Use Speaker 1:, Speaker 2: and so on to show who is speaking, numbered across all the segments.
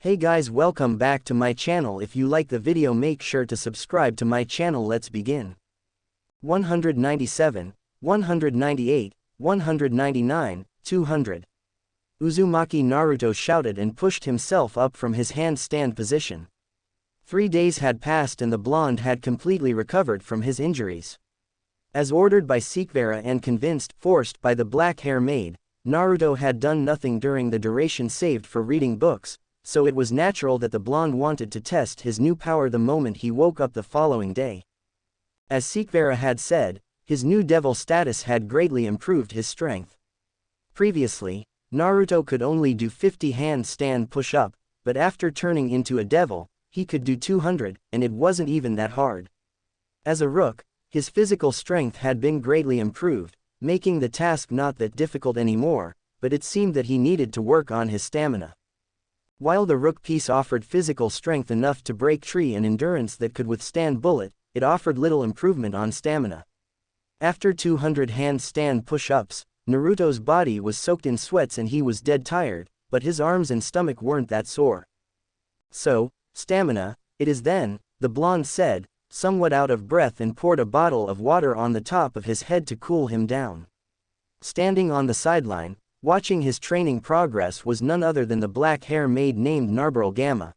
Speaker 1: Hey guys, welcome back to my channel. If you like the video, make sure to subscribe to my channel. Let's begin. 197, 198, 199, 200. Uzumaki Naruto shouted and pushed himself up from his handstand position. 3 days had passed and the blonde had completely recovered from his injuries. As ordered by Sekvera and forced by the black hair maid, Naruto had done nothing during the duration saved for reading books, so it was natural that the blonde wanted to test his new power the moment he woke up the following day. As Sekvera had said, his new devil status had greatly improved his strength. Previously, Naruto could only do 50 handstand push-up, but after turning into a devil, he could do 200, and it wasn't even that hard. As a rook, his physical strength had been greatly improved, making the task not that difficult anymore, but it seemed that he needed to work on his stamina. While the rook piece offered physical strength enough to break tree and endurance that could withstand bullet, it offered little improvement on stamina. After 200 handstand push-ups, Naruto's body was soaked in sweats and he was dead tired, but his arms and stomach weren't that sore. So, stamina, it is then, the blonde said, somewhat out of breath, and poured a bottle of water on the top of his head to cool him down. Standing on the sideline, watching his training progress was none other than the black hair maid named Narberl Gamma.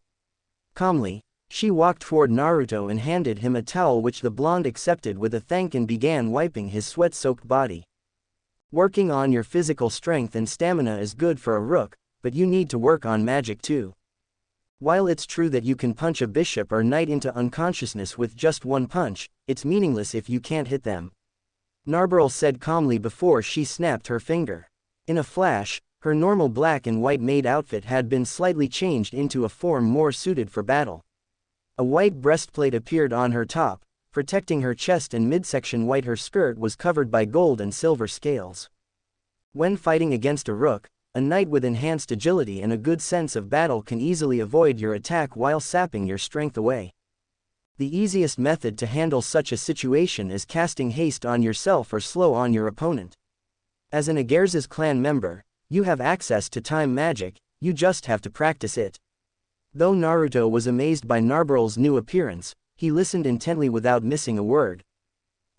Speaker 1: Calmly, she walked toward Naruto and handed him a towel which the blonde accepted with a thank and began wiping his sweat-soaked body. Working on your physical strength and stamina is good for a rook, but you need to work on magic too. While it's true that you can punch a bishop or knight into unconsciousness with just one punch, it's meaningless if you can't hit them. Narberl said calmly before she snapped her finger. In a flash, her normal black and white maid outfit had been slightly changed into a form more suited for battle. A white breastplate appeared on her top, protecting her chest, and midsection white. Her skirt was covered by gold and silver scales. When fighting against a rook, a knight with enhanced agility and a good sense of battle can easily avoid your attack while sapping your strength away. The easiest method to handle such a situation is casting haste on yourself or slow on your opponent. As an Agerza's clan member, you have access to time magic, you just have to practice it. Though Naruto was amazed by Narberl's new appearance, he listened intently without missing a word.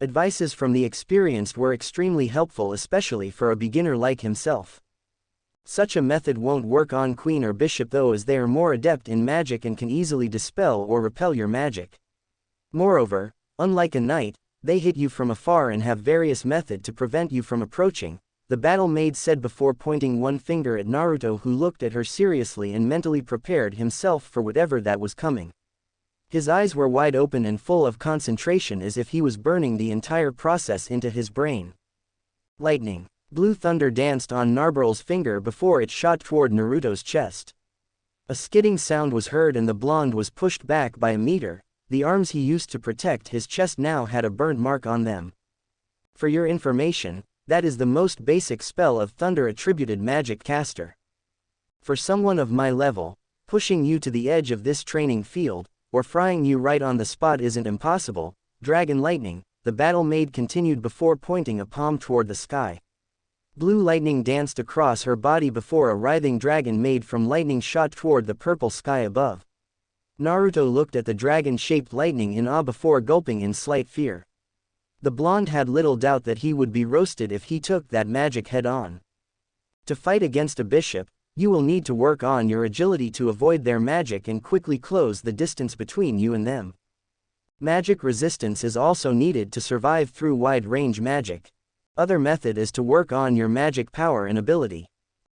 Speaker 1: Advices from the experienced were extremely helpful, especially for a beginner like himself. Such a method won't work on queen or bishop though, as they are more adept in magic and can easily dispel or repel your magic. Moreover, unlike a knight, they hit you from afar and have various methods to prevent you from approaching, the battle maid said before pointing one finger at Naruto, who looked at her seriously and mentally prepared himself for whatever that was coming. His eyes were wide open and full of concentration, as if he was burning the entire process into his brain. Lightning. Blue thunder danced on Narberl's finger before it shot toward Naruto's chest. A skidding sound was heard and the blonde was pushed back by a meter. The arms he used to protect his chest now had a burnt mark on them. For your information, that is the most basic spell of thunder attributed magic caster. For someone of my level, pushing you to the edge of this training field, or frying you right on the spot isn't impossible. Dragon lightning, the battle maid continued before pointing a palm toward the sky. Blue lightning danced across her body before a writhing dragon made from lightning shot toward the purple sky above. Naruto looked at the dragon-shaped lightning in awe before gulping in slight fear. The blonde had little doubt that he would be roasted if he took that magic head-on. To fight against a bishop, you will need to work on your agility to avoid their magic and quickly close the distance between you and them. Magic resistance is also needed to survive through wide-range magic. Other method is to work on your magic power and ability.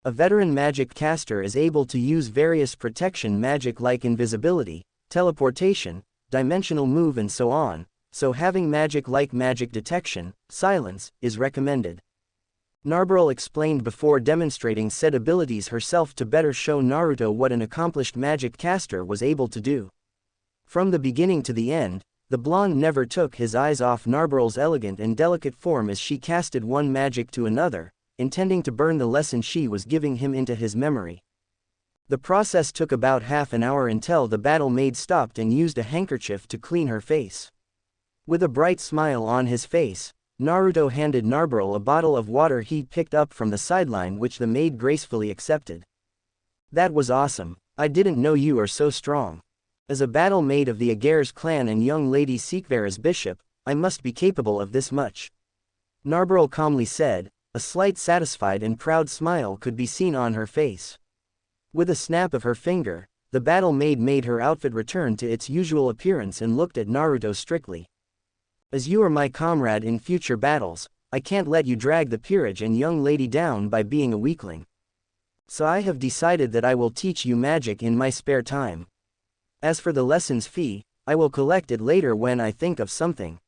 Speaker 1: A veteran magic caster is able to use various protection magic like invisibility, teleportation, dimensional move and so on, so having magic like magic detection, silence, is recommended. Narberl explained before demonstrating said abilities herself to better show Naruto what an accomplished magic caster was able to do. From the beginning to the end, the blonde never took his eyes off Narberl's elegant and delicate form as she casted one magic to another, intending to burn the lesson she was giving him into his memory. The process took about half an hour until the battle maid stopped and used a handkerchief to clean her face. With a bright smile on his face, Naruto handed Narberl a bottle of water he picked up from the sideline, which the maid gracefully accepted. That was awesome. I didn't know you are so strong. As a battle maid of the Agar's clan and young lady Sikvera's bishop, I must be capable of this much. Narberl calmly said, a slight satisfied and proud smile could be seen on her face. With a snap of her finger, the battle maid made her outfit return to its usual appearance and looked at Naruto strictly. As you are my comrade in future battles, I can't let you drag the peerage and young lady down by being a weakling. So I have decided that I will teach you magic in my spare time. As for the lessons fee, I will collect it later when I think of something.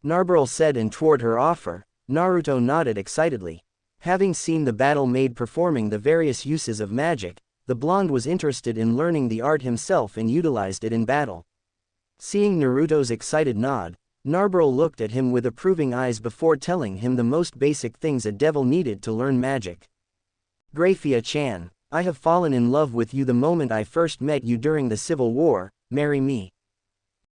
Speaker 1: Narberl said, and toward her offer, Naruto nodded excitedly. Having seen the battle maid performing the various uses of magic, the blonde was interested in learning the art himself and utilized it in battle. Seeing Naruto's excited nod, Narberl looked at him with approving eyes before telling him the most basic things a devil needed to learn magic. Grayfia-chan, I have fallen in love with you the moment I first met you during the Civil War, marry me.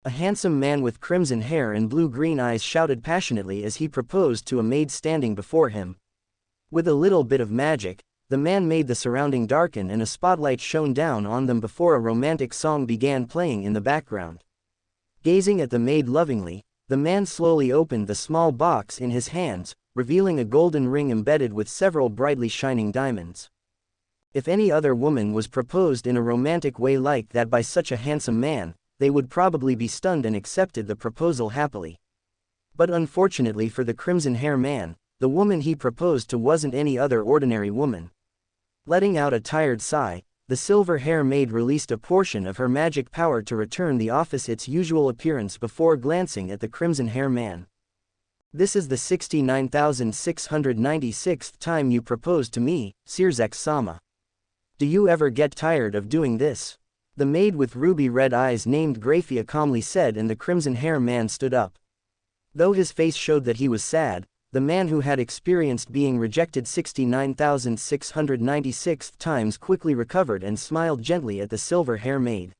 Speaker 1: A handsome man with crimson hair and blue-green eyes shouted passionately as he proposed to a maid standing before him. With a little bit of magic, the man made the surrounding darken and a spotlight shone down on them before a romantic song began playing in the background. Gazing at the maid lovingly, the man slowly opened the small box in his hands, revealing a golden ring embedded with several brightly shining diamonds. If any other woman was proposed in a romantic way like that by such a handsome man, they would probably be stunned and accepted the proposal happily. But unfortunately for the crimson hair man, the woman he proposed to wasn't any other ordinary woman. Letting out a tired sigh, the silver hair maid released a portion of her magic power to return the office its usual appearance before glancing at the crimson hair man. This is the 69,696th time you proposed to me, Searzex-sama. Do you ever get tired of doing this? The maid with ruby-red eyes named Grayfia calmly said, and the crimson hair man stood up. Though his face showed that he was sad, the man who had experienced being rejected 69,696th times quickly recovered and smiled gently at the silver hair maid.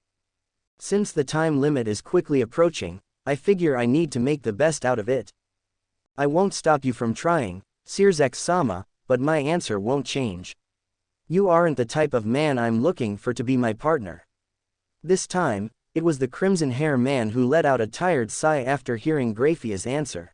Speaker 1: Since the time limit is quickly approaching, I figure I need to make the best out of it. I won't stop you from trying, Searzex-sama, but my answer won't change. You aren't the type of man I'm looking for to be my partner. This time, it was the crimson hair man who let out a tired sigh after hearing Grayfia's answer.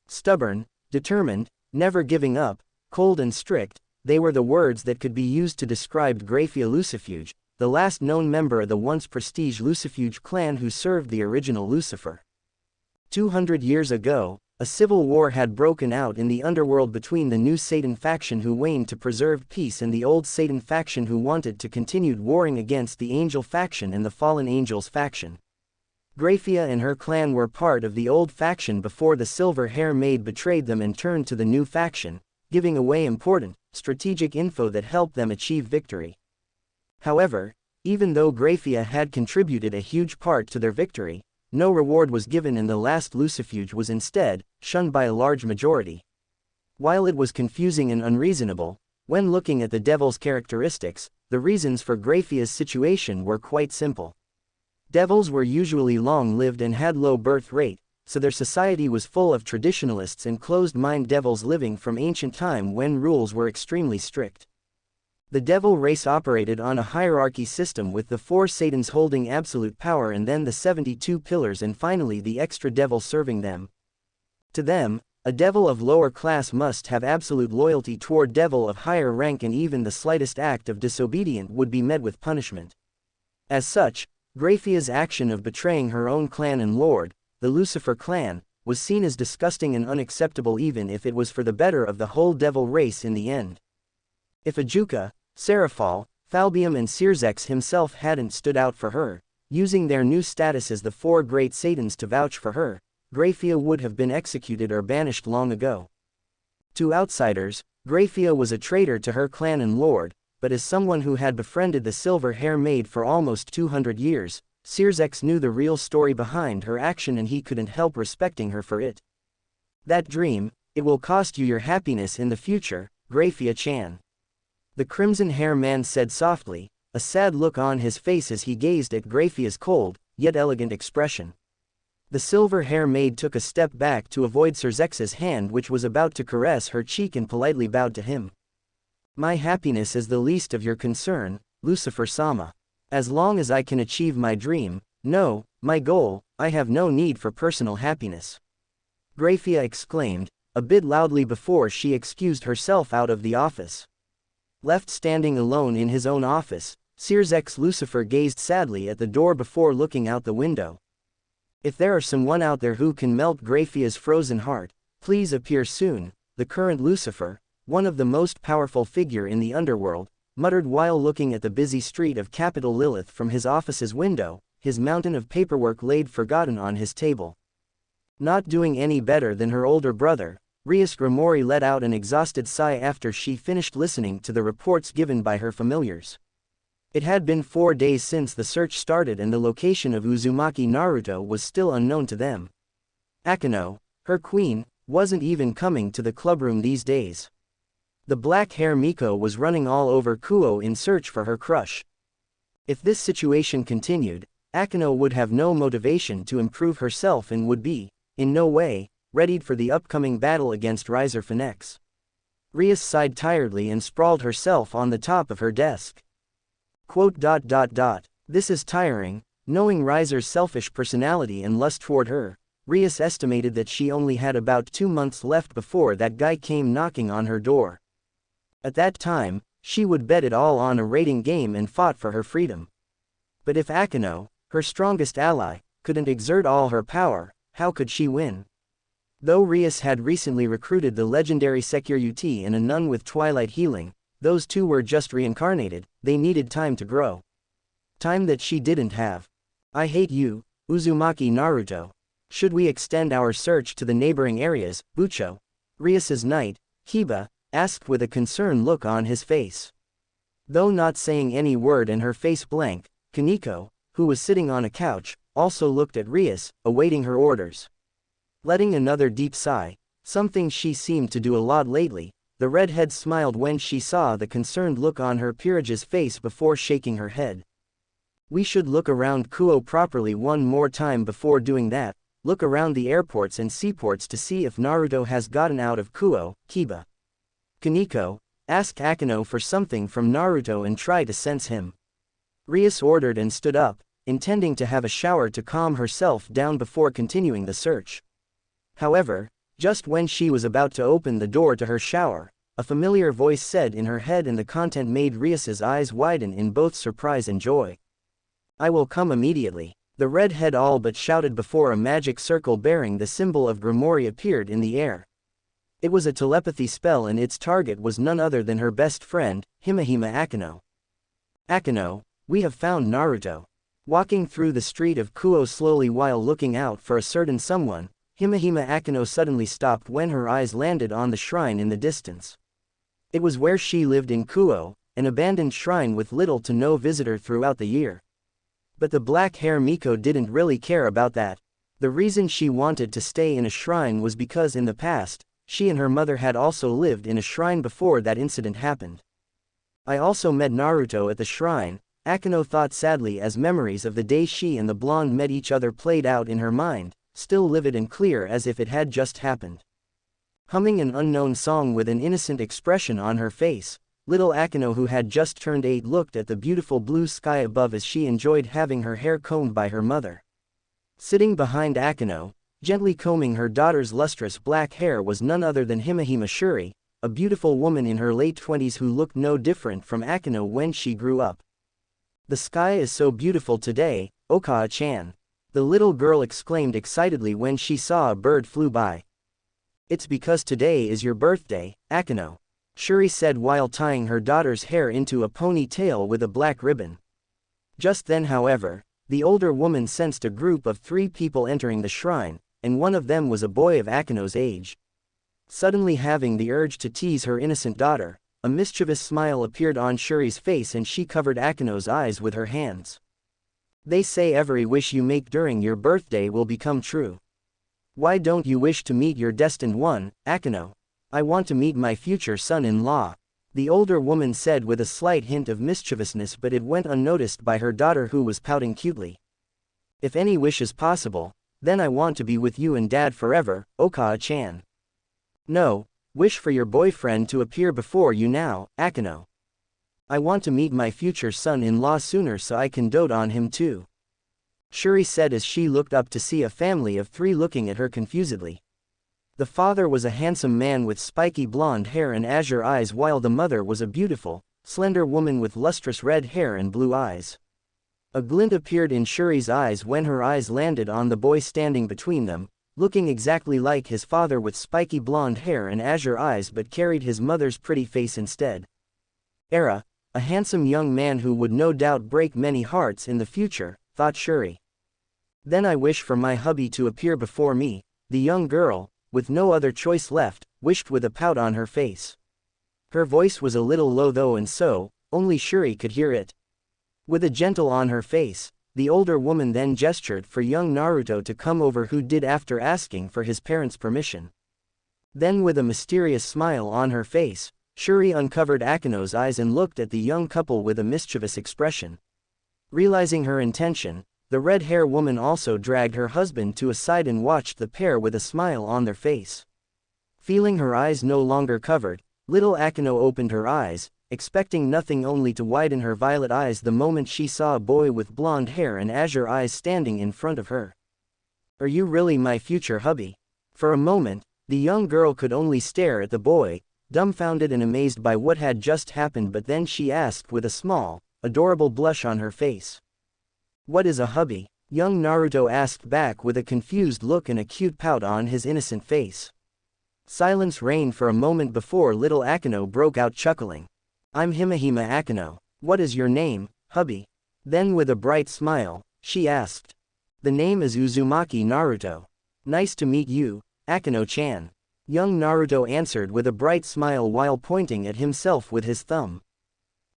Speaker 1: Stubborn, determined, never giving up, cold and strict, they were the words that could be used to describe Grayfia Lucifuge, the last known member of the once prestige Lucifuge clan who served the original Lucifer. 200 years ago, a civil war had broken out in the underworld between the new Satan faction who waned to preserve peace and the old Satan faction who wanted to continue warring against the angel faction and the fallen angels faction. Grayfia and her clan were part of the old faction before the silver hair maid betrayed them and turned to the new faction, giving away important, strategic info that helped them achieve victory. However, even though Grayfia had contributed a huge part to their victory, no reward was given and the last Lucifuge was instead shunned by a large majority. While it was confusing and unreasonable, when looking at the devil's characteristics, the reasons for Grayfia's situation were quite simple. Devils were usually long-lived and had low birth rate, so their society was full of traditionalists and closed-mind devils living from ancient time when rules were extremely strict. The devil race operated on a hierarchy system with the 4 Satans holding absolute power and then the 72 pillars and finally the extra devil serving them. To them, a devil of lower class must have absolute loyalty toward devil of higher rank, and even the slightest act of disobedience would be met with punishment. As such, Grayfia's action of betraying her own clan and lord, the Lucifer clan, was seen as disgusting and unacceptable even if it was for the better of the whole devil race in the end. If Ajuka, Seraphal, Falbium and Searzex himself hadn't stood out for her, using their new status as the 4 great Satans to vouch for her, Grayfia would have been executed or banished long ago. To outsiders, Grayfia was a traitor to her clan and lord, but as someone who had befriended the silver hair maid for almost 200 years, Searzex knew the real story behind her action and he couldn't help respecting her for it. That dream, it will cost you your happiness in the future, Grayfia-chan. The crimson hair man said softly, a sad look on his face as he gazed at Grayfia's cold, yet elegant expression. The silver hair maid took a step back to avoid Searzex's hand which was about to caress her cheek and politely bowed to him. My happiness is the least of your concern, Lucifer-sama. As long as I can achieve my dream, no, my goal, I have no need for personal happiness. Grayfia exclaimed, a bit loudly before she excused herself out of the office. Left standing alone in his own office, Sears X Lucifer gazed sadly at the door before looking out the window. If there are someone out there who can melt Grayfia's frozen heart, please appear soon, the current Lucifer, one of the most powerful figure in the underworld, muttered while looking at the busy street of Capital Lilith from his office's window, his mountain of paperwork laid forgotten on his table. Not doing any better than her older brother, Rias Grimori let out an exhausted sigh after she finished listening to the reports given by her familiars. It had been 4 days since the search started and the location of Uzumaki Naruto was still unknown to them. Akeno, her queen, wasn't even coming to the clubroom these days. The black-hair Miko was running all over Kuo in search for her crush. If this situation continued, Akeno would have no motivation to improve herself and would be, in no way, readied for the upcoming battle against Riser Phoenix. Rias sighed tiredly and sprawled herself on the top of her desk. This is tiring, knowing Riser's selfish personality and lust toward her. Rias estimated that she only had about 2 months left before that guy came knocking on her door. At that time, she would bet it all on a rating game and fought for her freedom. But if Akeno, her strongest ally, couldn't exert all her power, how could she win? Though Rias had recently recruited the legendary Security and a nun with Twilight Healing, those two were just reincarnated, they needed time to grow. Time that she didn't have. I hate you, Uzumaki Naruto. Should we extend our search to the neighboring areas, Bucho? Rias's knight, Kiba, asked with a concerned look on his face. Though not saying any word and her face blank, Kaneko, who was sitting on a couch, also looked at Rias, awaiting her orders. Letting another deep sigh, something she seemed to do a lot lately, the redhead smiled when she saw the concerned look on her peerage's face before shaking her head. We should look around Kuo properly one more time before doing that, look around the airports and seaports to see if Naruto has gotten out of Kuo, Kiba. Kaneko, ask Akeno for something from Naruto and try to sense him. Rias ordered and stood up, intending to have a shower to calm herself down before continuing the search. However, just when she was about to open the door to her shower, a familiar voice said in her head and the content made Rias's eyes widen in both surprise and joy. I will come immediately. The redhead all but shouted before a magic circle bearing the symbol of Grimori appeared in the air. It was a telepathy spell and its target was none other than her best friend, Himehime Akeno. Akeno, we have found Naruto. Walking through the street of Kuo slowly while looking out for a certain someone, Himehime Akeno suddenly stopped when her eyes landed on the shrine in the distance. It was where she lived in Kuo, an abandoned shrine with little to no visitor throughout the year. But the black-hair Miko didn't really care about that. The reason she wanted to stay in a shrine was because in the past, she and her mother had also lived in a shrine before that incident happened. I also met Naruto at the shrine, Akeno thought sadly as memories of the day she and the blonde met each other played out in her mind, still livid and clear as if it had just happened. Humming an unknown song with an innocent expression on her face, little Akeno who had just turned 8 looked at the beautiful blue sky above as she enjoyed having her hair combed by her mother. Sitting behind Akeno, gently combing her daughter's lustrous black hair was none other than Himehime Shuri, a beautiful woman in her late 20s who looked no different from Akeno when she grew up. The sky is so beautiful today, Okawa-chan. The little girl exclaimed excitedly when she saw a bird flew by. It's because today is your birthday, Akeno, Shuri said while tying her daughter's hair into a ponytail with a black ribbon. Just then, however, the older woman sensed a group of 3 people entering the shrine, and one of them was a boy of Akeno's age. Suddenly having the urge to tease her innocent daughter, a mischievous smile appeared on Shuri's face and she covered Akeno's eyes with her hands. They say every wish you make during your birthday will become true. Why don't you wish to meet your destined one, Akeno? I want to meet my future son-in-law, the older woman said with a slight hint of mischievousness, but it went unnoticed by her daughter who was pouting cutely. If any wish is possible, then I want to be with you and Dad forever, Okawa-chan. No, wish for your boyfriend to appear before you now, Akeno. I want to meet my future son-in-law sooner so I can dote on him too. Shuri said as she looked up to see a family of 3 looking at her confusedly. The father was a handsome man with spiky blonde hair and azure eyes, while the mother was a beautiful, slender woman with lustrous red hair and blue eyes. A glint appeared in Shuri's eyes when her eyes landed on the boy standing between them, looking exactly like his father with spiky blonde hair and azure eyes, but carried his mother's pretty face instead. A handsome young man who would no doubt break many hearts in the future, thought Shuri. Then I wish for my hubby to appear before me, the young girl, with no other choice left, wished with a pout on her face. Her voice was a little low though, and so, only Shuri could hear it. With a gentle on her face, the older woman then gestured for young Naruto to come over, who did after asking for his parents' permission. Then with a mysterious smile on her face, Shuri uncovered Akeno's eyes and looked at the young couple with a mischievous expression. Realizing her intention, the red-hair woman also dragged her husband to a side and watched the pair with a smile on their face. Feeling her eyes no longer covered, little Akeno opened her eyes, expecting nothing only to widen her violet eyes the moment she saw a boy with blonde hair and azure eyes standing in front of her. Are you really my future hubby? For a moment, the young girl could only stare at the boy, dumbfounded and amazed by what had just happened, but then she asked with a small, adorable blush on her face. What is a hubby? Young Naruto asked back with a confused look and a cute pout on his innocent face. Silence reigned for a moment before little Akeno broke out chuckling. I'm Himehime Akeno. What is your name, hubby? Then with a bright smile, she asked. The name is Uzumaki Naruto. Nice to meet you, Akeno-chan. Young Naruto answered with a bright smile while pointing at himself with his thumb.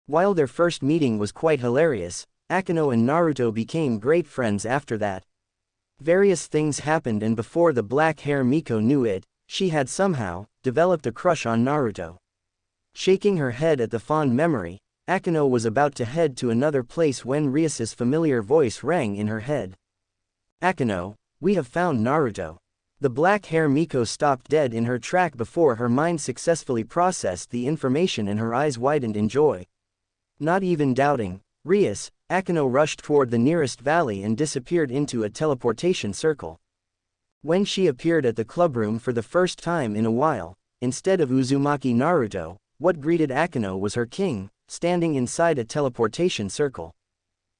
Speaker 1: While their first meeting was quite hilarious, Akeno and Naruto became great friends after that. Various things happened, and before the black-hair Miko knew it, she had somehow developed a crush on Naruto. Shaking her head at the fond memory, Akeno was about to head to another place when Rias's familiar voice rang in her head. Akeno, we have found Naruto. The black-hair Miko stopped dead in her track before her mind successfully processed the information and her eyes widened in joy. Not even doubting Rias, Akeno rushed toward the nearest valley and disappeared into a teleportation circle. When she appeared at the clubroom for the first time in a while, instead of Uzumaki Naruto, what greeted Akeno was her king, standing inside a teleportation circle.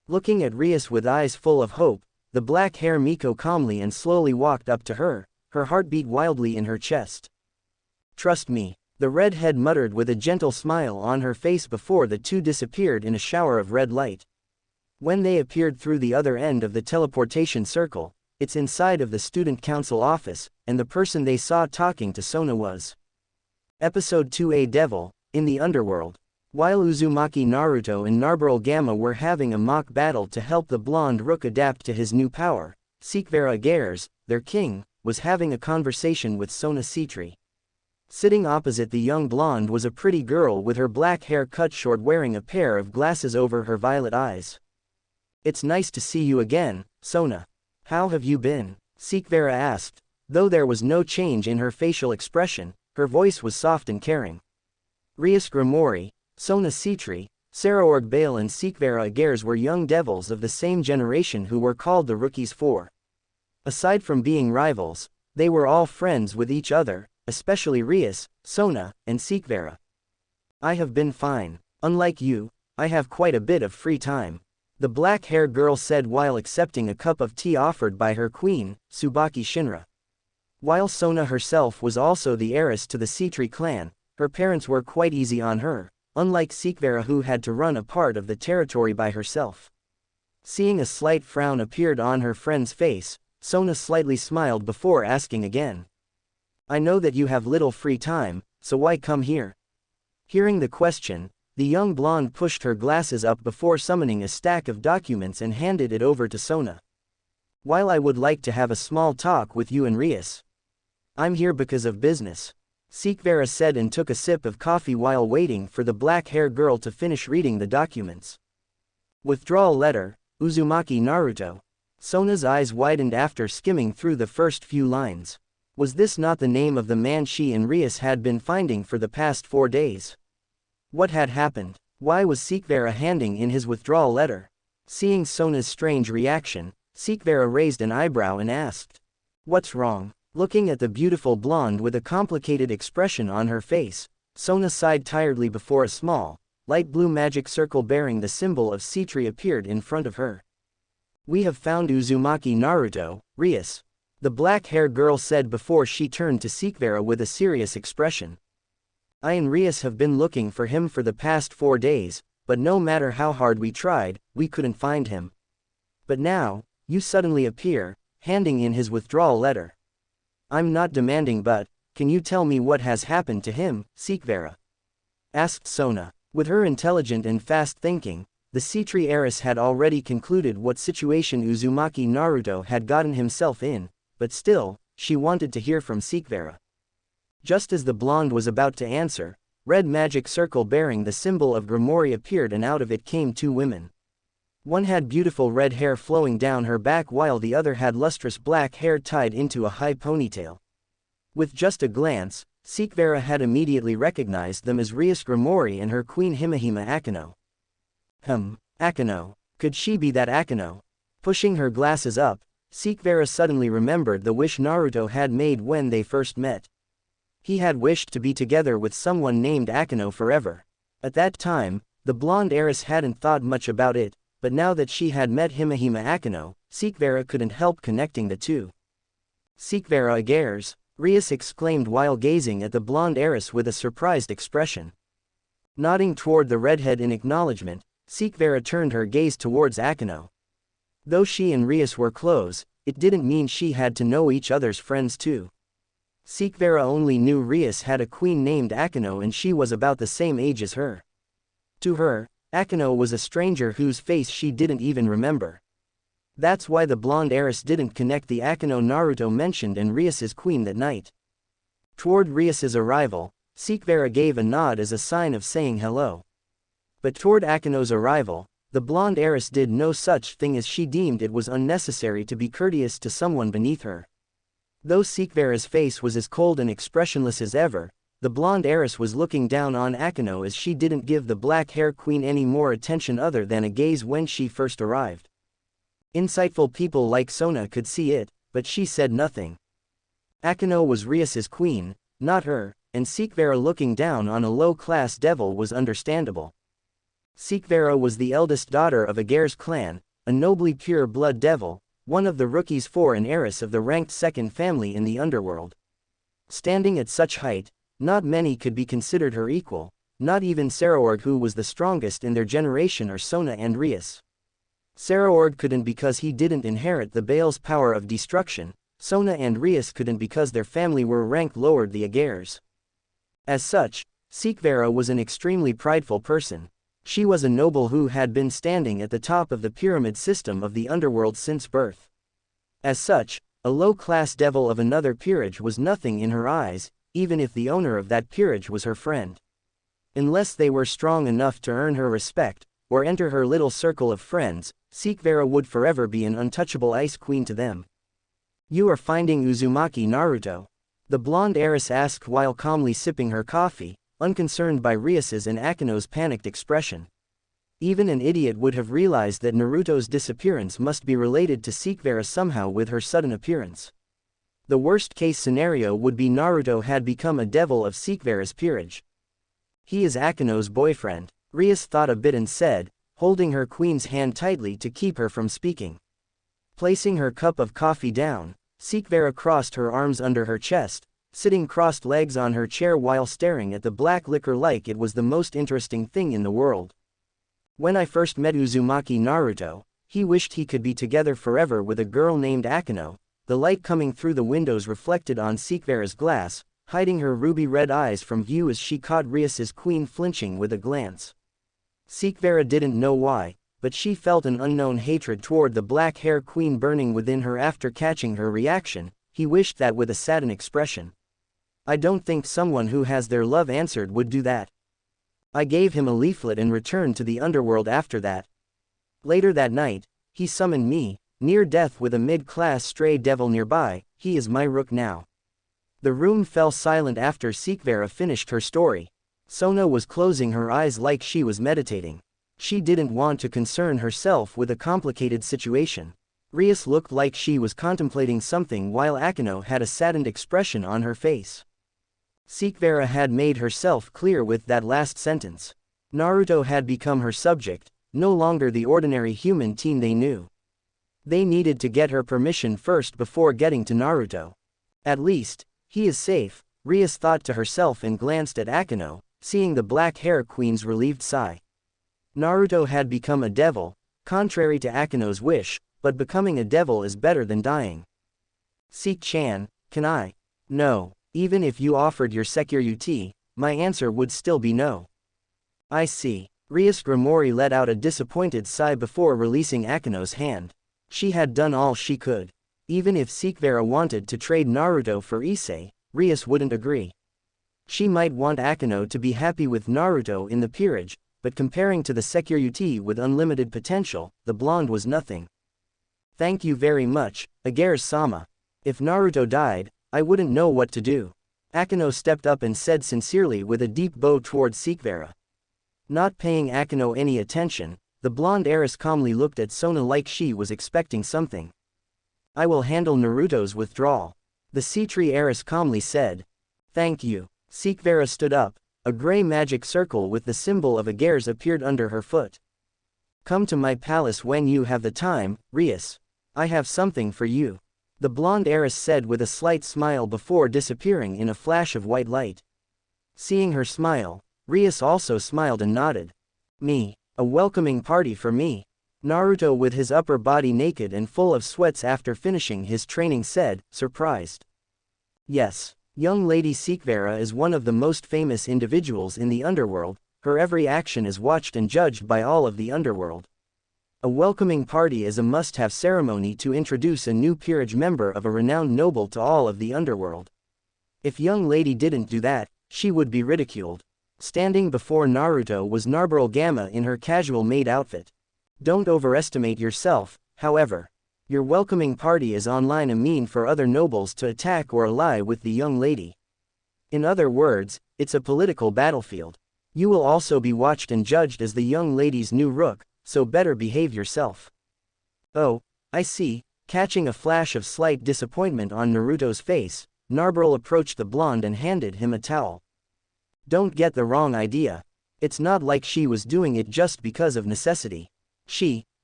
Speaker 1: Looking at Rias with eyes full of hope, the black-hair Miko calmly and slowly walked up to her heart beat wildly in her chest. Trust me, the redhead muttered with a gentle smile on her face before the two disappeared in a shower of red light. When they appeared through the other end of the teleportation circle, it's inside of the student council office, and the person they saw talking to Sona was Episode 2, A Devil in the Underworld. While Uzumaki Naruto and Narberal Gamma were having a mock battle to help the blonde rook adapt to his new power, Sikvera Gers, their king, was having a conversation with Sona Citri. Sitting opposite the young blonde was a pretty girl with her black hair cut short, wearing a pair of glasses over her violet eyes. It's nice to see you again, Sona. How have you been? Sikvera asked. Though there was no change in her facial expression, her voice was soft and caring. Rias Grimori, Sona Citri, Saraorg Bale and Sikvera Gers were young devils of the same generation who were called the Rookies 4. Aside from being rivals, they were all friends with each other, especially Rias, Sona, and Sikvera. I have been fine. Unlike you, I have quite a bit of free time, the black-haired girl said while accepting a cup of tea offered by her queen, Tsubaki Shinra. While Sona herself was also the heiress to the Citri clan, her parents were quite easy on her, unlike Sikvera who had to run a part of the territory by herself. Seeing a slight frown appeared on her friend's face, Sona slightly smiled before asking again. I know that you have little free time, so why come here? Hearing the question, the young blonde pushed her glasses up before summoning a stack of documents and handed it over to Sona. While I would like to have a small talk with you and Rias. I'm here because of business, Sikvera said and took a sip of coffee while waiting for the black-haired girl to finish reading the documents. Withdrawal letter, Uzumaki Naruto. Sona's eyes widened after skimming through the first few lines. Was this not the name of the man she and Rias had been finding for the past 4 days? What had happened? Why was Sikvera handing in his withdrawal letter? Seeing Sona's strange reaction, Sikvera raised an eyebrow and asked, "What's wrong?" Looking at the beautiful blonde with a complicated expression on her face, Sona sighed tiredly before a small, light blue magic circle bearing the symbol of Cetri appeared in front of her. "We have found Uzumaki Naruto, Rias," the black-haired girl said before she turned to Sikvera with a serious expression. "I and Rias have been looking for him for the past 4 days, but no matter how hard we tried, we couldn't find him. But now, you suddenly appear, handing in his withdrawal letter. I'm not demanding, but can you tell me what has happened to him, Sikvera?" asked Sona. With her intelligent and fast thinking, the Cetri heiress had already concluded what situation Uzumaki Naruto had gotten himself in, but still, she wanted to hear from Sikvera. Just as the blonde was about to answer, red magic circle bearing the symbol of Grimoire appeared and out of it came 2 women. One had beautiful red hair flowing down her back while the other had lustrous black hair tied into a high ponytail. With just a glance, Sikvera had immediately recognized them as Rias Grimoire and her queen Himehime Akeno. Akeno. Could she be that Akeno? Pushing her glasses up, Sikvera suddenly remembered the wish Naruto had made when they first met. He had wished to be together with someone named Akeno forever. At that time, the blonde heiress hadn't thought much about it, but now that she had met Himehime Akeno, Sikvera couldn't help connecting the two. "Sikvera Agares," Rias exclaimed while gazing at the blonde heiress with a surprised expression. Nodding toward the redhead in acknowledgement, Sikvera turned her gaze towards Akeno. Though she and Rias were close, it didn't mean she had to know each other's friends too. Sikvera only knew Rias had a queen named Akeno and she was about the same age as her. To her, Akeno was a stranger whose face she didn't even remember. That's why the blonde heiress didn't connect the Akeno Naruto mentioned and Rias's queen that night. Toward Rias's arrival, Sikvera gave a nod as a sign of saying hello. But toward Akeno's arrival, the blonde heiress did no such thing as she deemed it was unnecessary to be courteous to someone beneath her. Though Sikvera's face was as cold and expressionless as ever, the blonde heiress was looking down on Akeno as she didn't give the black-hair queen any more attention other than a gaze when she first arrived. Insightful people like Sona could see it, but she said nothing. Akeno was Rias's queen, not her, and Sikvera looking down on a low-class devil was understandable. Sikvera was the eldest daughter of Agare's clan, a nobly pure blood devil, one of the rookies for an heiress of the ranked second family in the underworld. Standing at such height, not many could be considered her equal, not even Saraorg, who was the strongest in their generation, or Sona and Rias. Saraorg couldn't because he didn't inherit the Baal's power of destruction, Sona and Rias couldn't because their family were ranked lower the Agares. As such, Sikvera was an extremely prideful person. She was a noble who had been standing at the top of the pyramid system of the underworld since birth. As such, a low-class devil of another peerage was nothing in her eyes, even if the owner of that peerage was her friend. Unless they were strong enough to earn her respect, or enter her little circle of friends, Sikvera would forever be an untouchable ice queen to them. "You are finding Uzumaki Naruto?" the blonde heiress asked while calmly sipping her coffee, unconcerned by Rias's and Akeno's panicked expression. Even an idiot would have realized that Naruto's disappearance must be related to Sikvera somehow with her sudden appearance. The worst-case scenario would be Naruto had become a devil of Sikvera's peerage. "He is Akeno's boyfriend," Rias thought a bit and said, holding her queen's hand tightly to keep her from speaking. Placing her cup of coffee down, Sikvera crossed her arms under her chest, sitting crossed legs on her chair while staring at the black liquor like it was the most interesting thing in the world. "When I first met Uzumaki Naruto, he wished he could be together forever with a girl named Akeno." The light coming through the windows reflected on Sikvera's glass, hiding her ruby-red eyes from view as she caught Rias's queen flinching with a glance. Sikvera didn't know why, but she felt an unknown hatred toward the black-hair queen burning within her after catching her reaction. He wished that with a saddened expression. "I don't think someone who has their love answered would do that. I gave him a leaflet and returned to the underworld after that. Later that night, he summoned me, near death with a mid-class stray devil nearby. He is my rook now." The room fell silent after Sikvera finished her story. Sona was closing her eyes like she was meditating. She didn't want to concern herself with a complicated situation. Rias looked like she was contemplating something while Akeno had a saddened expression on her face. Sikvera had made herself clear with that last sentence. Naruto had become her subject, no longer the ordinary human teen they knew. They needed to get her permission first before getting to Naruto. At least, he is safe, Rias thought to herself and glanced at Akeno, seeing the black hair queen's relieved sigh. Naruto had become a devil, contrary to Akeno's wish, but becoming a devil is better than dying. Sik-chan, can I? No. Even if you offered your security, my answer would still be no. I see. Rias Grimori let out a disappointed sigh before releasing Akeno's hand. She had done all she could. Even if Sikvera wanted to trade Naruto for Issei, Rias wouldn't agree. She might want Akeno to be happy with Naruto in the peerage, but comparing to the security with unlimited potential, the blonde was nothing. Thank you very much, Ageru-sama. If Naruto died, I wouldn't know what to do. Akeno stepped up and said sincerely with a deep bow toward Sikvera. Not paying Akeno any attention, the blonde heiress calmly looked at Sona like she was expecting something. I will handle Naruto's withdrawal. The Sea-Tree heiress calmly said. Thank you. Sikvera stood up. A gray magic circle with the symbol of Ageru appeared under her foot. Come to my palace when you have the time, Rias. I have something for you. The blonde heiress said with a slight smile before disappearing in a flash of white light. Seeing her smile, Rias also smiled and nodded. Me. A welcoming party for me. Naruto with his upper body naked and full of sweats after finishing his training said, surprised. Yes. Young Lady Sikvera is one of the most famous individuals in the underworld, her every action is watched and judged by all of the underworld. A welcoming party is a must-have ceremony to introduce a new peerage member of a renowned noble to all of the underworld. If young lady didn't do that, she would be ridiculed. Standing before Naruto was Narberal Gamma in her casual maid outfit. Don't overestimate yourself, however. Your welcoming party is online a mean for other nobles to attack or ally with the young lady. In other words, it's a political battlefield. You will also be watched and judged as the young lady's new rook, so better behave yourself. Oh, I see. Catching a flash of slight disappointment on Naruto's face, Narberal approached the blonde and handed him a towel. Don't get the wrong idea. It's not like she was doing it just because of necessity.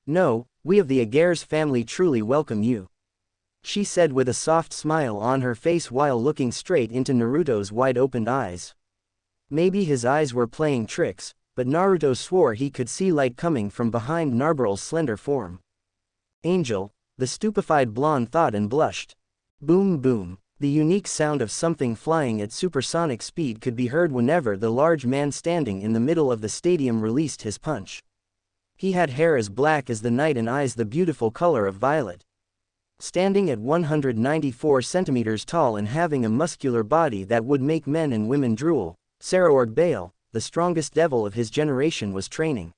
Speaker 1: No, we of the Ageru family truly welcome you. She said with a soft smile on her face while looking straight into Naruto's wide-opened eyes. Maybe his eyes were playing tricks, but Naruto swore he could see light coming from behind Narberal's slender form. Angel, the stupefied blonde thought and blushed. Boom boom. The unique sound of something flying at supersonic speed could be heard whenever the large man standing in the middle of the stadium released his punch. He had hair as black as the night and eyes the beautiful color of violet. Standing at 194 centimeters tall and having a muscular body that would make men and women drool, Saraorg Bale, the strongest devil of his generation, was training.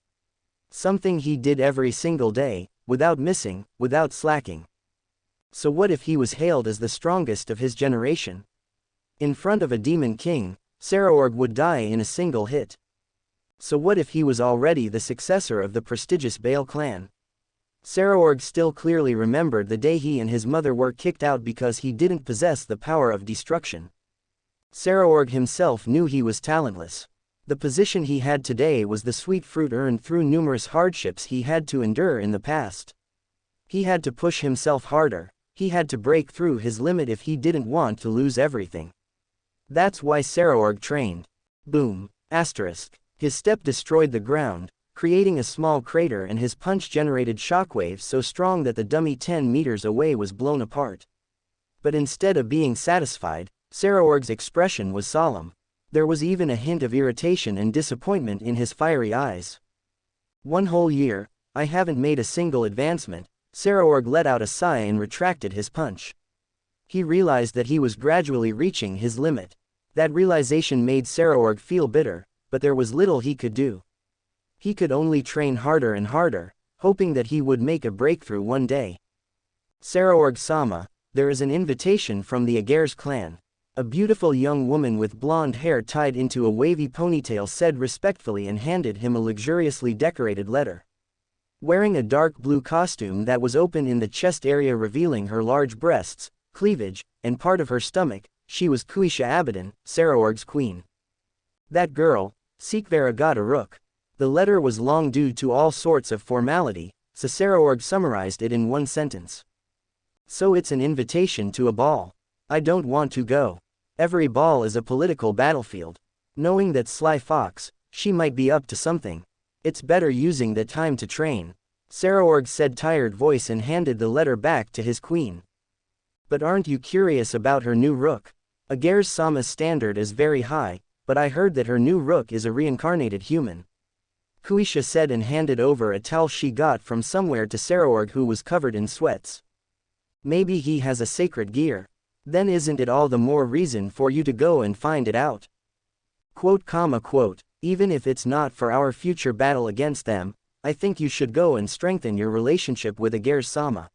Speaker 1: Something he did every single day, without missing, without slacking. So what if he was hailed as the strongest of his generation? In front of a demon king, Saraorg would die in a single hit. So what if he was already the successor of the prestigious Bale clan? Saraorg still clearly remembered the day he and his mother were kicked out because he didn't possess the power of destruction. Saraorg himself knew he was talentless. The position he had today was the sweet fruit earned through numerous hardships he had to endure in the past. He had to push himself harder, he had to break through his limit if he didn't want to lose everything. That's why Saraorg trained. Boom. Asterisk. His step destroyed the ground, creating a small crater, and his punch generated shockwaves so strong that the dummy 10 meters away was blown apart. But instead of being satisfied, Saraorg's expression was solemn. There was even a hint of irritation and disappointment in his fiery eyes. 1 whole year, I haven't made a single advancement. Saraorg let out a sigh and retracted his punch. He realized that he was gradually reaching his limit. That realization made Saraorg feel bitter, but there was little he could do. He could only train harder and harder, hoping that he would make a breakthrough one day. Saraorg-sama, there is an invitation from the Ageru clan. A beautiful young woman with blonde hair tied into a wavy ponytail said respectfully and handed him a luxuriously decorated letter. Wearing a dark blue costume that was open in the chest area revealing her large breasts, cleavage, and part of her stomach, she was Quisha Abaddon, Saraorg's queen. That girl, Sikvera got a rook. The letter was long due to all sorts of formality, so Saraorg summarized it in one sentence. So it's an invitation to a ball. I don't want to go. Every ball is a political battlefield. Knowing that sly fox, she might be up to something. It's better using the time to train. Saraorg said tired voice and handed the letter back to his queen. But aren't you curious about her new rook? Ager's Sama's standard is very high, but I heard that her new rook is a reincarnated human. Quisha said and handed over a towel she got from somewhere to Saraorg who was covered in sweats. Maybe he has a sacred gear. Then isn't it all the more reason for you to go and find it out? Quote, even if it's not for our future battle against them, I think you should go and strengthen your relationship with Ager's Sama.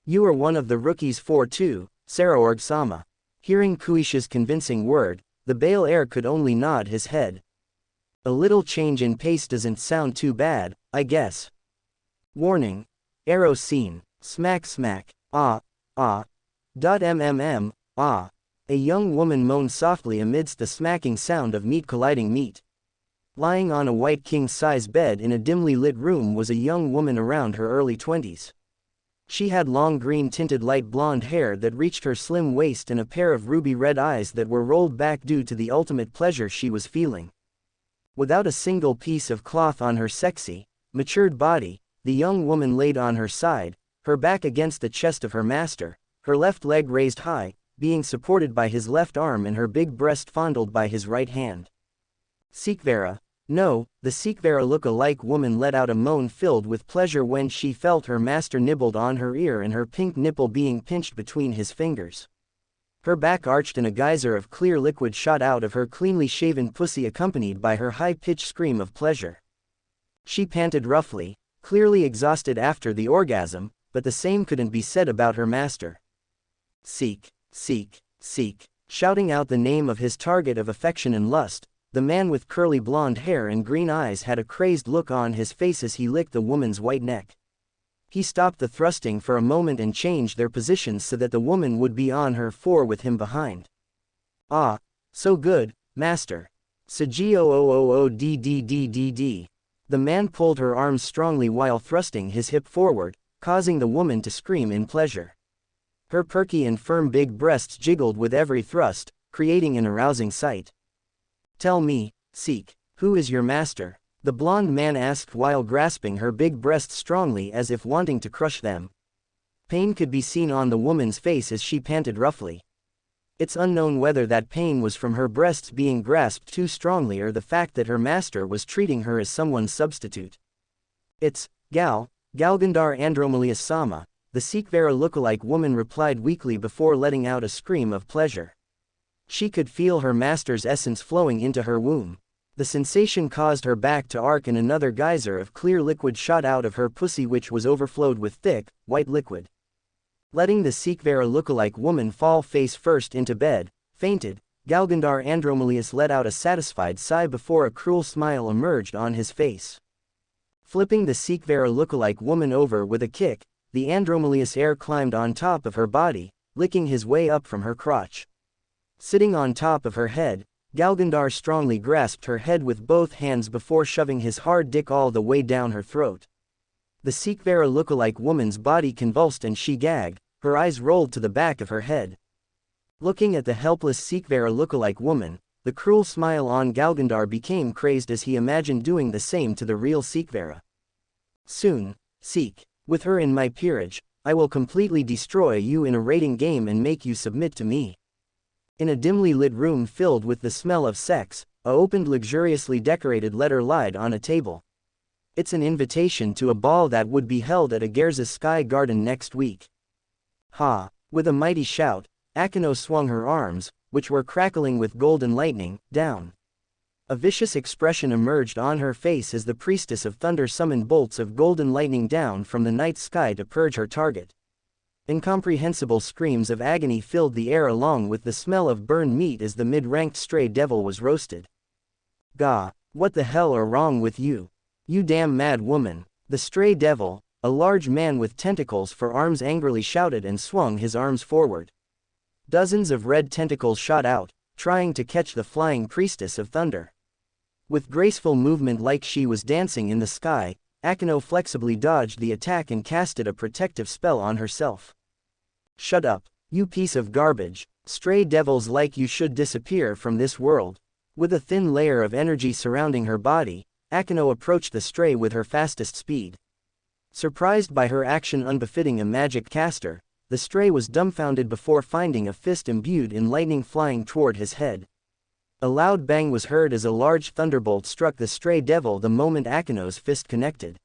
Speaker 1: You are one of the rookies for too, Saraorg Sama. Hearing Quisha's convincing word, the Baal heir could only nod his head. A little change in pace doesn't sound too bad, I guess. Warning. Arrow scene. Smack smack. Ah. Ah. A young woman moaned softly amidst the smacking sound of meat colliding meat. Lying on a white king-size bed in a dimly lit room was a young woman around her early 20s. She had long green-tinted light blonde hair that reached her slim waist and a pair of ruby-red eyes that were rolled back due to the ultimate pleasure she was feeling. Without a single piece of cloth on her sexy, matured body, the young woman laid on her side, her back against the chest of her master, her left leg raised high, being supported by his left arm and her big breast fondled by his right hand. Sikvera. No, the Sikvera look-alike woman let out a moan filled with pleasure when she felt her master nibbled on her ear and her pink nipple being pinched between his fingers. Her back arched and a geyser of clear liquid shot out of her cleanly shaven pussy accompanied by her high-pitched scream of pleasure. She panted roughly, clearly exhausted after the orgasm, but the same couldn't be said about her master. Seek. Shouting out the name of his target of affection and lust, the man with curly blonde hair and green eyes had a crazed look on his face as he licked the woman's white neck. He stopped the thrusting for a moment and changed their positions so that the woman would be on her fore with him behind. Ah, so good, master. Saji-o-o-o-o-d-d-d-d-d. The man pulled her arms strongly while thrusting his hip forward, causing the woman to scream in pleasure. Her perky and firm big breasts jiggled with every thrust, creating an arousing sight. Tell me, Seek, who is your master? The blonde man asked while grasping her big breasts strongly as if wanting to crush them. Pain could be seen on the woman's face as she panted roughly. It's unknown whether that pain was from her breasts being grasped too strongly or the fact that her master was treating her as someone's substitute. It's Gal-Gandar Andromalius Sama, the Sikvera look-alike woman replied weakly before letting out a scream of pleasure. She could feel her master's essence flowing into her womb. The sensation caused her back to arc and another geyser of clear liquid shot out of her pussy which was overflowed with thick, white liquid. Letting the Sikvera look-alike woman fall face first into bed, fainted, Gal-Gandar Andromalius let out a satisfied sigh before a cruel smile emerged on his face. Flipping the Sikvera look-alike woman over with a kick, the Andromalius heir climbed on top of her body, licking his way up from her crotch. Sitting on top of her head, Gal-Gandar strongly grasped her head with both hands before shoving his hard dick all the way down her throat. The Sikvera look-alike woman's body convulsed and she gagged, her eyes rolled to the back of her head. Looking at the helpless Sikvera look-alike woman, the cruel smile on Gal-Gandar became crazed as he imagined doing the same to the real Sikvera. Soon, Seek, with her in my peerage, I will completely destroy you in a rating game and make you submit to me. In a dimly lit room filled with the smell of sex, a opened luxuriously decorated letter lied on a table. It's an invitation to a ball that would be held at Ager's Sky Garden next week. Ha! With a mighty shout, Akeno swung her arms, which were crackling with golden lightning, down. A vicious expression emerged on her face as the priestess of thunder summoned bolts of golden lightning down from the night sky to purge her target. Incomprehensible screams of agony filled the air along with the smell of burned meat as the mid-ranked stray devil was roasted. "Gah, what the hell are wrong with you? You damn mad woman!" The stray devil, a large man with tentacles for arms, angrily shouted and swung his arms forward. Dozens of red tentacles shot out, trying to catch the flying priestess of thunder. With graceful movement like she was dancing in the sky, Akeno flexibly dodged the attack and casted a protective spell on herself. "Shut up, you piece of garbage. Stray devils like you should disappear from this world." With a thin layer of energy surrounding her body, Akeno approached the stray with her fastest speed. Surprised by her action unbefitting a magic caster, the stray was dumbfounded before finding a fist imbued in lightning flying toward his head. A loud bang was heard as a large thunderbolt struck the stray devil the moment Akeno's fist connected.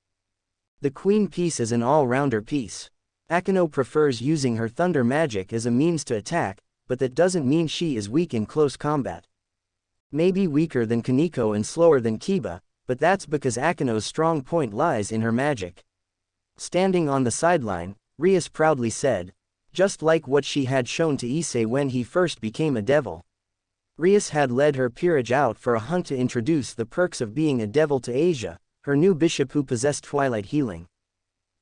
Speaker 1: The queen piece is an all-rounder piece. Akeno prefers using her thunder magic as a means to attack, but that doesn't mean she is weak in close combat. Maybe weaker than Kaneko and slower than Kiba, but that's because Akeno's strong point lies in her magic. Standing on the sideline, Rias proudly said, just like what she had shown to Issei when he first became a devil. Rias had led her peerage out for a hunt to introduce the perks of being a devil to Asia, her new bishop who possessed twilight healing.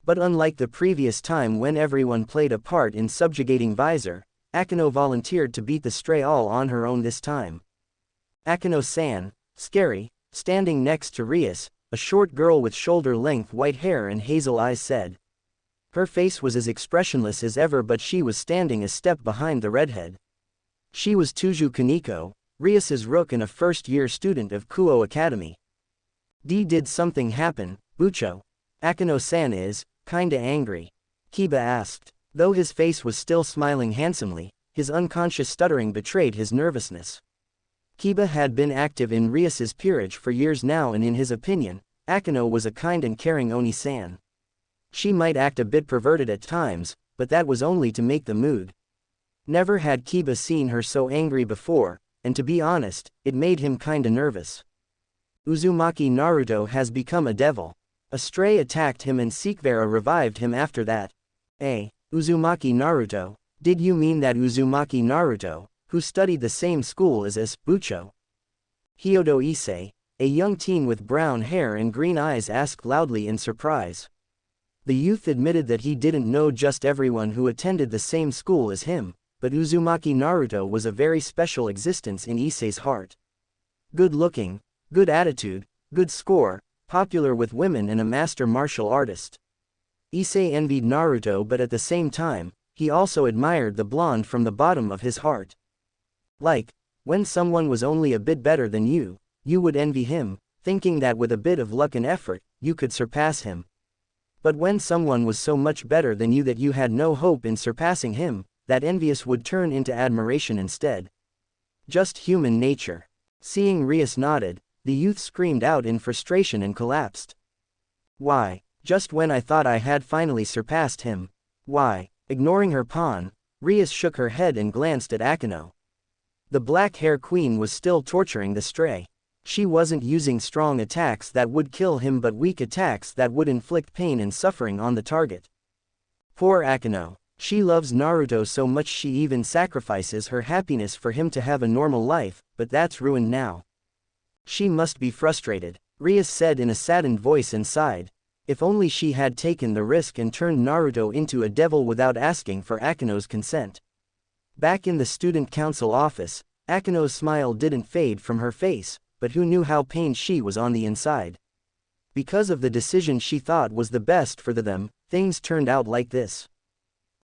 Speaker 1: But unlike the previous time when everyone played a part in subjugating Visor, Akeno volunteered to beat the stray all on her own this time. Akeno-san, scary, standing next to Rias, a short girl with shoulder-length white hair and hazel eyes said. Her face was as expressionless as ever, but she was standing a step behind the redhead. She was Tuju Kaneko, Rias's rook and a first-year student of Kuo Academy. Did something happen, Bucho? Akeno-san is, kinda angry. Kiba asked. Though his face was still smiling handsomely, his unconscious stuttering betrayed his nervousness. Kiba had been active in Rias's peerage for years now, and in his opinion, Akeno was a kind and caring Oni-san. She might act a bit perverted at times, but that was only to make the mood. Never had Kiba seen her so angry before, and to be honest, it made him kinda nervous. Uzumaki Naruto has become a devil. A stray attacked him and Sekvera revived him after that. Uzumaki Naruto? Did you mean that Uzumaki Naruto, who studied the same school as us, Bucho? Hyodo Issei, a young teen with brown hair and green eyes, asked loudly in surprise. The youth admitted that he didn't know just everyone who attended the same school as him, but Uzumaki Naruto was a very special existence in Issei's heart. Good looking, good attitude, good score, popular with women and a master martial artist. Issei envied Naruto, but at the same time, he also admired the blonde from the bottom of his heart. Like, when someone was only a bit better than you would envy him, thinking that with a bit of luck and effort, you could surpass him. But when someone was so much better than you that you had no hope in surpassing him, that envious would turn into admiration instead. Just human nature. Seeing Rias nodded, the youth screamed out in frustration and collapsed. Why, just when I thought I had finally surpassed him. Why? Ignoring her pawn, Rias shook her head and glanced at Akeno. The black hair queen was still torturing the stray. She wasn't using strong attacks that would kill him, but weak attacks that would inflict pain and suffering on the target. Poor Akeno. She loves Naruto so much she even sacrifices her happiness for him to have a normal life, but that's ruined now. She must be frustrated, Rias said in a saddened voice and sighed. If only she had taken the risk and turned Naruto into a devil without asking for Akeno's consent. Back in the student council office, Akeno's smile didn't fade from her face, but who knew how pained she was on the inside. Because of the decision she thought was the best for them, things turned out like this.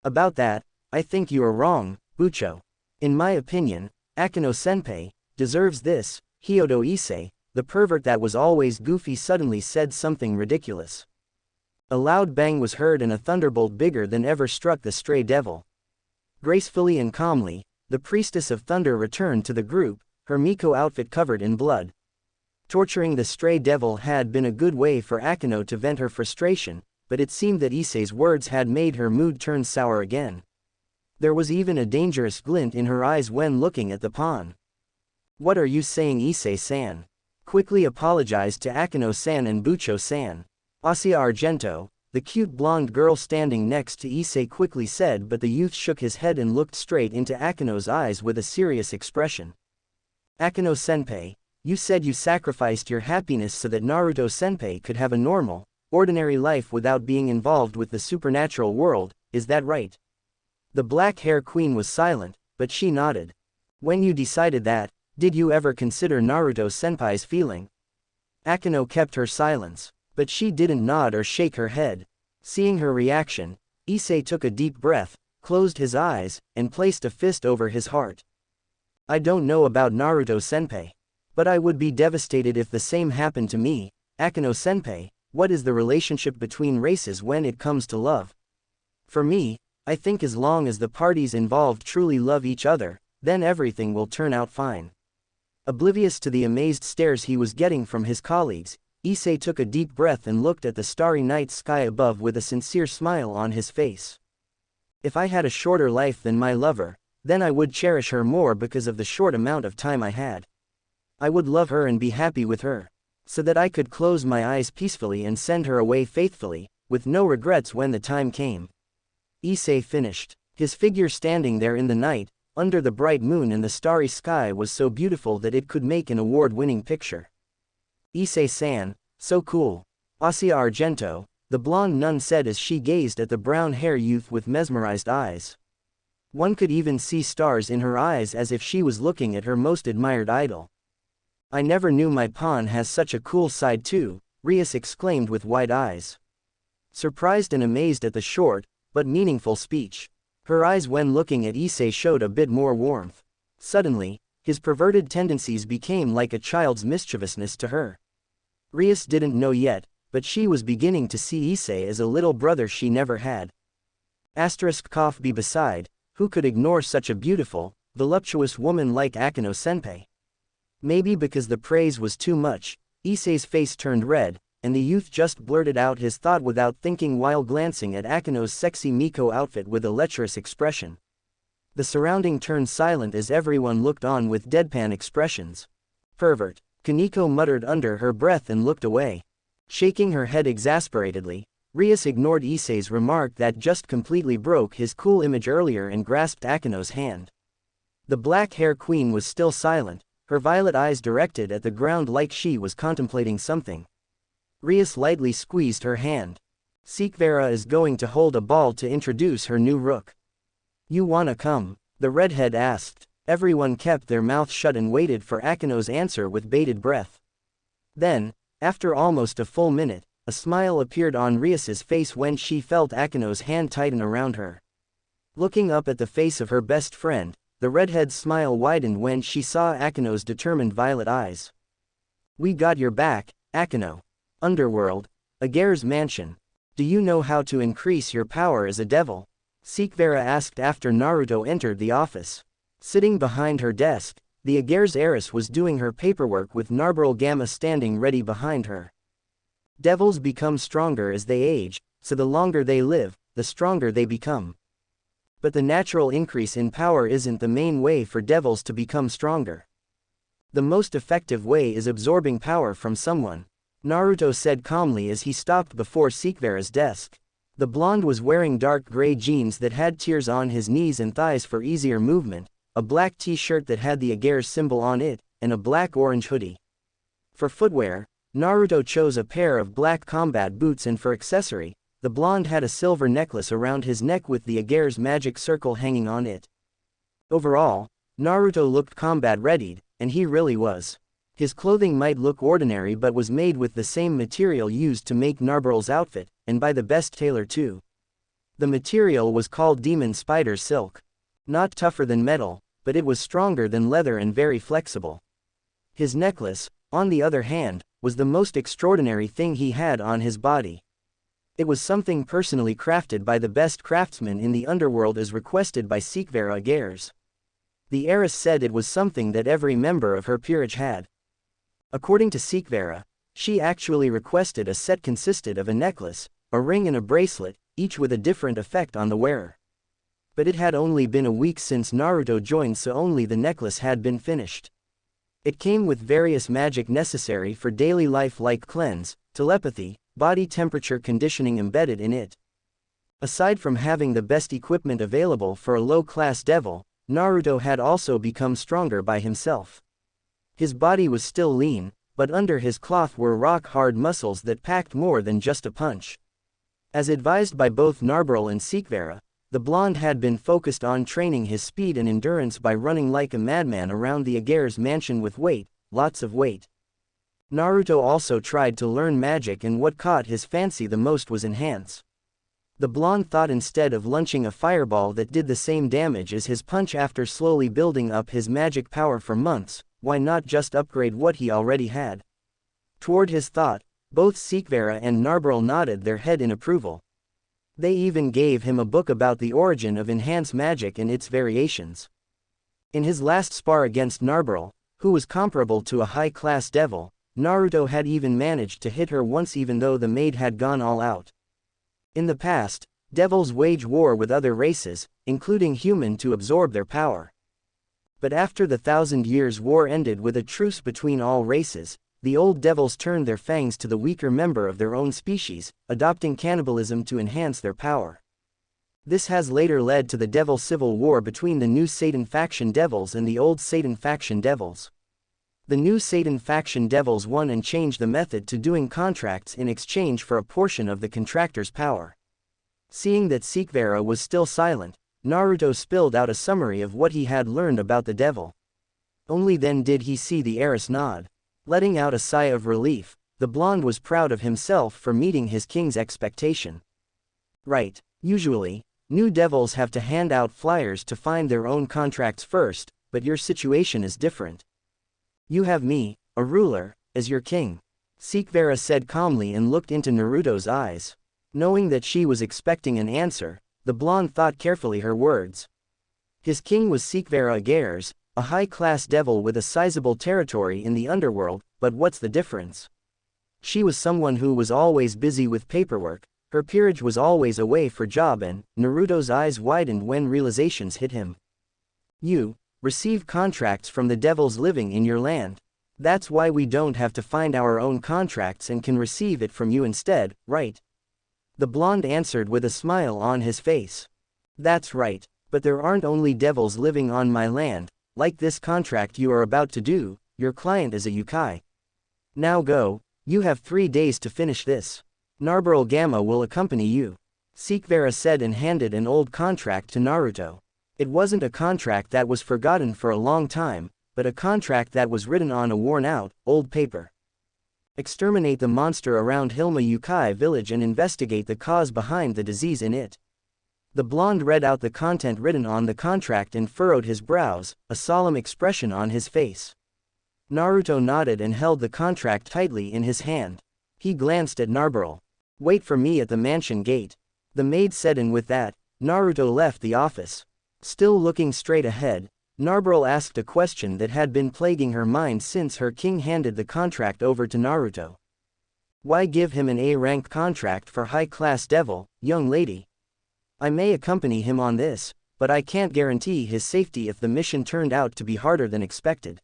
Speaker 1: About that, I think you are wrong, Bucho. In my opinion, Akeno-senpai deserves this. Hyodo Issei, the pervert that was always goofy, suddenly said something ridiculous. A loud bang was heard and a thunderbolt bigger than ever struck the stray devil. Gracefully and calmly, the priestess of thunder returned to the group, her Miko outfit covered in blood. Torturing the stray devil had been a good way for Akeno to vent her frustration, but it seemed that Issei's words had made her mood turn sour again. There was even a dangerous glint in her eyes when looking at the pawn. What are you saying, Issei-san? Quickly apologized to Akeno-san and Bucho-san. Asia Argento, the cute blonde girl standing next to Issei quickly said, but the youth shook his head and looked straight into Akeno's eyes with a serious expression. Akeno-senpai, you said you sacrificed your happiness so that Naruto-senpai could have a normal, ordinary life without being involved with the supernatural world, is that right? The black hair queen was silent, but she nodded. When you decided that, did you ever consider Naruto-senpai's feeling? Akeno kept her silence, but she didn't nod or shake her head. Seeing her reaction, Issei took a deep breath, closed his eyes, and placed a fist over his heart. I don't know about Naruto-senpai, but I would be devastated if the same happened to me. Akeno-senpai, what is the relationship between races when it comes to love? For me, I think as long as the parties involved truly love each other, then everything will turn out fine. Oblivious to the amazed stares he was getting from his colleagues, Issei took a deep breath and looked at the starry night sky above with a sincere smile on his face. If I had a shorter life than my lover, then I would cherish her more because of the short amount of time I had. I would love her and be happy with her, so that I could close my eyes peacefully and send her away faithfully, with no regrets when the time came. Issei finished. His figure standing there in the night, under the bright moon and the starry sky was so beautiful that it could make an award-winning picture. Issei-san, so cool. Asia Argento, the blonde nun said as she gazed at the brown-haired youth with mesmerized eyes. One could even see stars in her eyes as if she was looking at her most admired idol. I never knew my pawn has such a cool side too, Rias exclaimed with wide eyes. Surprised and amazed at the short, but meaningful speech, her eyes when looking at Issei showed a bit more warmth. Suddenly, his perverted tendencies became like a child's mischievousness to her. Rias didn't know yet, but she was beginning to see Issei as a little brother she never had. Be beside, who could ignore such a beautiful, voluptuous woman like Akeno-senpai? Maybe because the praise was too much, Issei's face turned red, and the youth just blurted out his thought without thinking while glancing at Akeno's sexy Miko outfit with a lecherous expression. The surrounding turned silent as everyone looked on with deadpan expressions. Pervert, Kaneko muttered under her breath and looked away. Shaking her head exasperatedly, Rias ignored Issei's remark that just completely broke his cool image earlier and grasped Akeno's hand. The black hair queen was still silent, her violet eyes directed at the ground like she was contemplating something. Rias lightly squeezed her hand. Sikvera is going to hold a ball to introduce her new rook. You wanna come? The redhead asked. Everyone kept their mouth shut and waited for Akeno's answer with bated breath. Then, after almost a full minute, a smile appeared on Rias's face when she felt Akeno's hand tighten around her. Looking up at the face of her best friend, the redhead's smile widened when she saw Akeno's determined violet eyes. We got your back, Akeno. Underworld, Agere's mansion. Do you know how to increase your power as a devil? Sikvera asked after Naruto entered the office. Sitting behind her desk, the Agere's heiress was doing her paperwork with Narberal Gamma standing ready behind her. Devils become stronger as they age, so the longer they live, the stronger they become. But the natural increase in power isn't the main way for devils to become stronger. The most effective way is absorbing power from someone, Naruto said calmly as he stopped before Sikvera's desk. The blonde was wearing dark gray jeans that had tears on his knees and thighs for easier movement, a black t-shirt that had the Agere's symbol on it, and a black-orange hoodie. For footwear, Naruto chose a pair of black combat boots, and for accessory, the blonde had a silver necklace around his neck with the Agere's magic circle hanging on it. Overall, Naruto looked combat-readied, and he really was. His clothing might look ordinary but was made with the same material used to make Narberal's outfit, and by the best tailor too. The material was called demon spider silk. Not tougher than metal, but it was stronger than leather and very flexible. His necklace, on the other hand, was the most extraordinary thing he had on his body. It was something personally crafted by the best craftsman in the underworld as requested by Sikvera Ageres. The heiress said it was something that every member of her peerage had. According to Sikvera, she actually requested a set consisted of a necklace, a ring and a bracelet, each with a different effect on the wearer. But it had only been a week since Naruto joined, so only the necklace had been finished. It came with various magic necessary for daily life like cleanse, telepathy, body temperature conditioning embedded in it. Aside from having the best equipment available for a low-class devil, Naruto had also become stronger by himself. His body was still lean, but under his cloth were rock-hard muscles that packed more than just a punch. As advised by both Narbrel and Sikvera, the blonde had been focused on training his speed and endurance by running like a madman around the Agere's mansion with weight, lots of weight. Naruto also tried to learn magic, and what caught his fancy the most was enhance. The blonde thought instead of launching a fireball that did the same damage as his punch after slowly building up his magic power for months, why not just upgrade what he already had? Toward his thought, both Sikvera and Narbrel nodded their head in approval. They even gave him a book about the origin of enhanced magic and its variations. In his last spar against Narbrel, who was comparable to a high-class devil, Naruto had even managed to hit her once even though the maid had gone all out. In the past, devils wage war with other races, including human, to absorb their power. But after the 1,000 Years' War ended with a truce between all races, the old devils turned their fangs to the weaker member of their own species, adopting cannibalism to enhance their power. This has later led to the Devil Civil War between the new Satan faction devils and the old Satan faction devils. The new Satan faction devils won and changed the method to doing contracts in exchange for a portion of the contractor's power. Seeing that Sikvera was still silent, Naruto spilled out a summary of what he had learned about the devil. Only then did he see the heiress nod. Letting out a sigh of relief, the blonde was proud of himself for meeting his king's expectation. Right, usually, new devils have to hand out flyers to find their own contracts first, but your situation is different. You have me, a ruler, as your king. Sikvera said calmly and looked into Naruto's eyes. Knowing that she was expecting an answer, the blonde thought carefully her words. His king was Sikvera Ageres, a high-class devil with a sizable territory in the underworld, but what's the difference? She was someone who was always busy with paperwork, her peerage was always away for job, and Naruto's eyes widened when realizations hit him. You receive contracts from the devils living in your land. That's why we don't have to find our own contracts and can receive it from you instead, right? The blonde answered with a smile on his face. That's right, but there aren't only devils living on my land. Like this contract you are about to do, your client is a yokai. Now go, you have 3 days to finish this. Narbrel Gamma will accompany you. Sikvera said and handed an old contract to Naruto. It wasn't a contract that was forgotten for a long time, but a contract that was written on a worn-out, old paper. Exterminate the monster around Hilma Yukai village and investigate the cause behind the disease in it. The blonde read out the content written on the contract and furrowed his brows, a solemn expression on his face. Naruto nodded and held the contract tightly in his hand. He glanced at Narbrel. Wait for me at the mansion gate. The maid said, and with that, Naruto left the office. Still looking straight ahead, Narbrel asked a question that had been plaguing her mind since her king handed the contract over to Naruto. Why give him an A-rank contract for high-class devil, young lady? I may accompany him on this, but I can't guarantee his safety if the mission turned out to be harder than expected.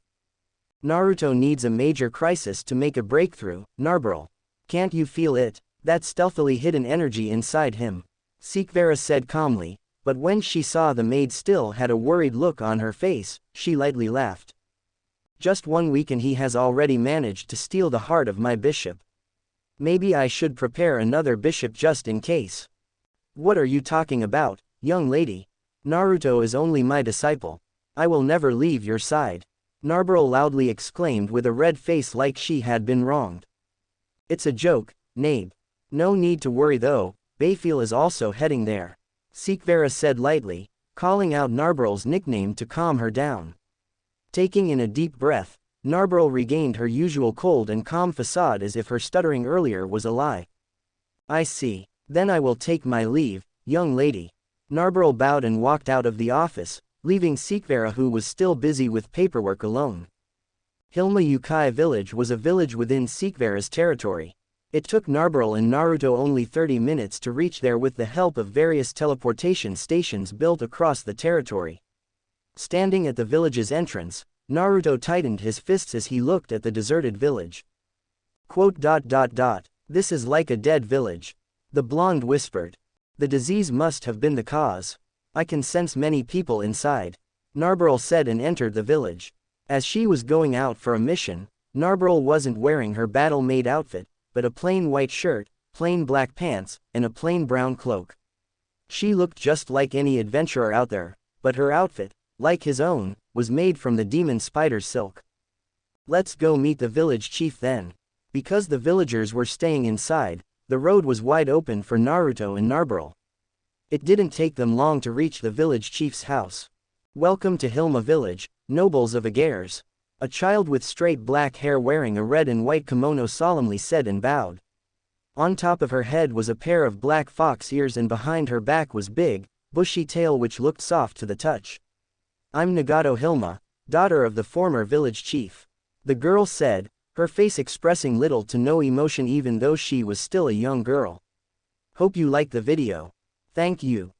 Speaker 1: Naruto needs a major crisis to make a breakthrough, Narbrel. Can't you feel it? That stealthily hidden energy inside him. Sikvera said calmly, but when she saw the maid still had a worried look on her face, she lightly laughed. Just 1 week and he has already managed to steal the heart of my bishop. Maybe I should prepare another bishop just in case. What are you talking about, young lady? Naruto is only my disciple. I will never leave your side. Narbrel loudly exclaimed with a red face like she had been wronged. It's a joke, Nabe. No need to worry though, Bayfiel is also heading there. Sikvera said lightly, calling out Narbrel's nickname to calm her down. Taking in a deep breath, Narbrel regained her usual cold and calm facade as if her stuttering earlier was a lie. I see. Then I will take my leave, young lady. Narbrel bowed and walked out of the office, leaving Sikvera, who was still busy with paperwork, alone. Hilma Yukai village was a village within Sikvera's territory. It took Narbrel and Naruto only 30 minutes to reach there with the help of various teleportation stations built across the territory. Standing at the village's entrance, Naruto tightened his fists as he looked at the deserted village. This is like a dead village. The blonde whispered. The disease must have been the cause. I can sense many people inside. Narberl said and entered the village. As she was going out for a mission, Narberl wasn't wearing her battle-made outfit, but a plain white shirt, plain black pants, and a plain brown cloak. She looked just like any adventurer out there, but her outfit, like his own, was made from the demon spider's silk. Let's go meet the village chief then. Because the villagers were staying inside, the road was wide open for Naruto and Narberl. It didn't take them long to reach the village chief's house. Welcome to Hilma village, nobles of Agares. A child with straight black hair wearing a red and white kimono solemnly said and bowed. On top of her head was a pair of black fox ears and behind her back was big, bushy tail which looked soft to the touch. I'm Nagato Hilma, daughter of the former village chief. The girl said, her face expressing little to no emotion even though she was still a young girl. Hope you liked the video. Thank you.